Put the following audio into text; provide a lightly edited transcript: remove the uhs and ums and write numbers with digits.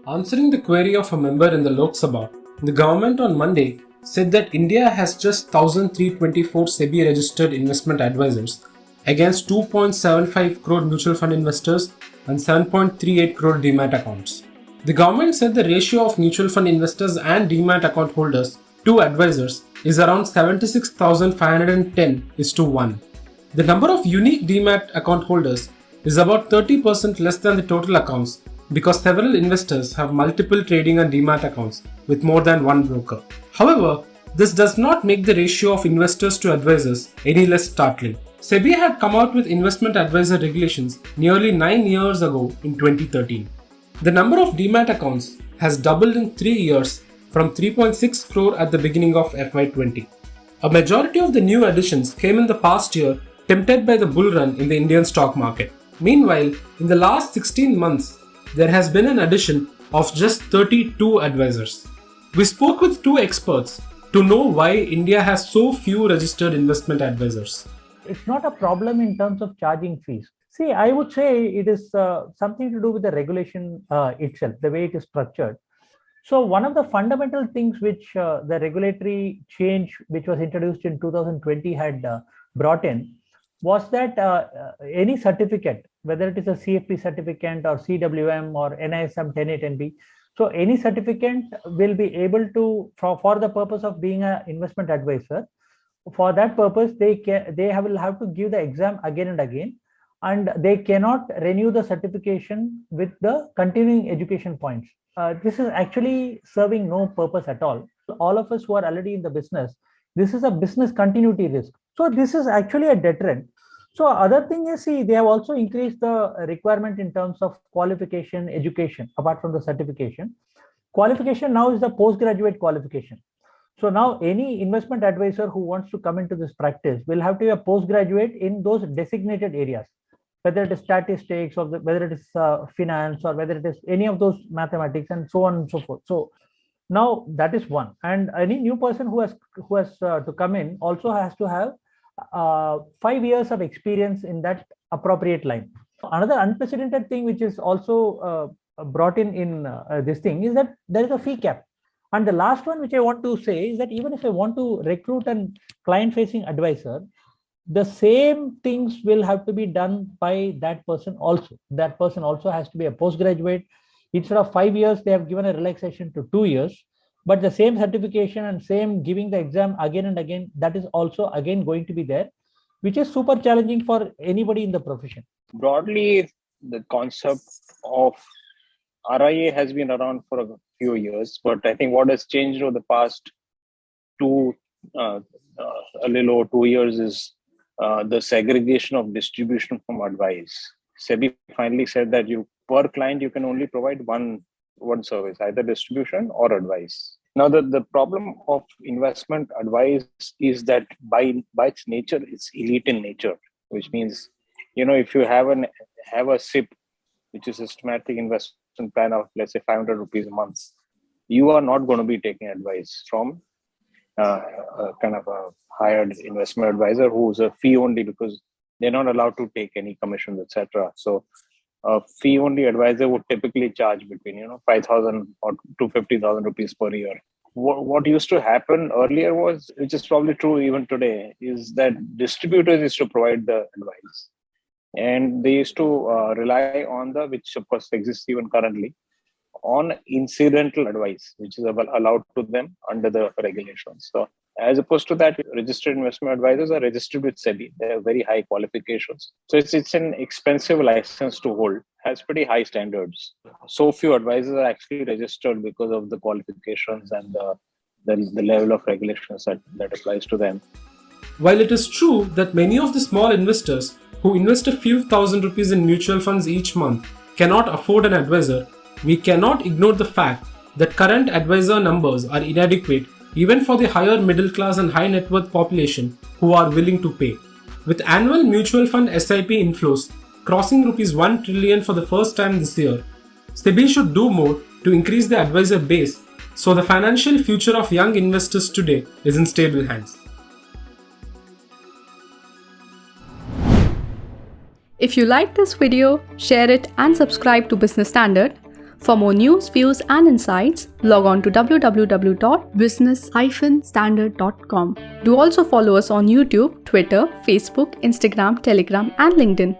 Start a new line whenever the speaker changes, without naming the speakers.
Answering the query of a member in the Lok Sabha, the government on Monday said that India has just 1,324 SEBI registered investment advisors against 2.75 crore mutual fund investors and 7.38 crore demat accounts. The government said the ratio of mutual fund investors and demat account holders to advisors is around 76,510:1. The number of unique demat account holders is about 30% less than the total accounts because several investors have multiple trading and demat accounts with more than one broker. However, this does not make the ratio of investors to advisors any less startling. SEBI had come out with investment advisor regulations nearly 9 years ago in 2013. The number of demat accounts has doubled in 3 years from 3.6 crore at the beginning of FY20. A majority of the new additions came in the past year, tempted by the bull run in the Indian stock market. Meanwhile, in the last 16 months, there has been an addition of just 32 advisors. We spoke with two experts to know why India has so few registered investment advisors.
It's not a problem in terms of charging fees. See, I would say it is something to do with the regulation itself, the way it is structured. So one of the fundamental things which the regulatory change which was introduced in 2020 had brought in was that any certificate, whether it is a CFP certificate or CWM or NISM 108NB, so any certificate will be able to, for the purpose of being an investment advisor, for that purpose, they will have to give the exam again and again, and they cannot renew the certification with the continuing education points. This is actually serving no purpose at all. All of us who are already in the business, this is a business continuity risk. So this is actually a deterrent. So other thing is, see, they have also increased the requirement in terms of qualification, education, apart from the certification. Qualification now is the postgraduate qualification. So now any investment advisor who wants to come into this practice will have to be a postgraduate in those designated areas, whether it is statistics or whether it is finance or whether it is any of those mathematics and so on and so forth. So now that is one. And any new person who has to come in also has to have 5 years of experience in that appropriate line. Another unprecedented thing which is also brought in this thing is that there is a fee cap. And the last one which I want to say is that even if I want to recruit a client-facing advisor, the same things will have to be done by that person also. That person also has to be a postgraduate. Instead of 5 years, they have given a relaxation to 2 years. But the same certification and same giving the exam again and again, that is also again going to be there, which is super challenging for anybody in the profession.
Broadly, the concept of RIA has been around for a few years, but I think what has changed over the past a little over 2 years is the segregation of distribution from advice. SEBI finally said that per client, you can only provide one service, either distribution or advice. Now, the problem of investment advice is that by its nature, it's elite in nature, which means, if you have a SIP, which is systematic investment plan of, let's say, 500 rupees a month, you are not going to be taking advice from a kind of a hired investment advisor who's a fee only, because they're not allowed to take any commissions, etc. So a fee only advisor would typically charge between 5,000 or to 50,000 rupees per year. What used to happen earlier was, which is probably true even today, is that distributors used to provide the advice, and they used to rely on which of course exists even currently, on incidental advice, which is allowed to them under the regulations. So as opposed to that, registered investment advisors are registered with SEBI. They have very high qualifications. So it's an expensive license to hold, has pretty high standards. So few advisors are actually registered because of the qualifications and the level of regulations that applies to them.
While it is true that many of the small investors who invest a few thousand rupees in mutual funds each month cannot afford an advisor, we cannot ignore the fact that current advisor numbers are inadequate even for the higher middle class and high net worth population who are willing to pay. With annual mutual fund SIP inflows crossing rupees 1 trillion for the first time this year, SEBI should do more to increase the advisor base so the financial future of young investors today is in stable hands.
If you like this video, share it and subscribe to Business Standard. For more news, views and insights, log on to www.business-standard.com. Do also follow us on YouTube, Twitter, Facebook, Instagram, Telegram and LinkedIn.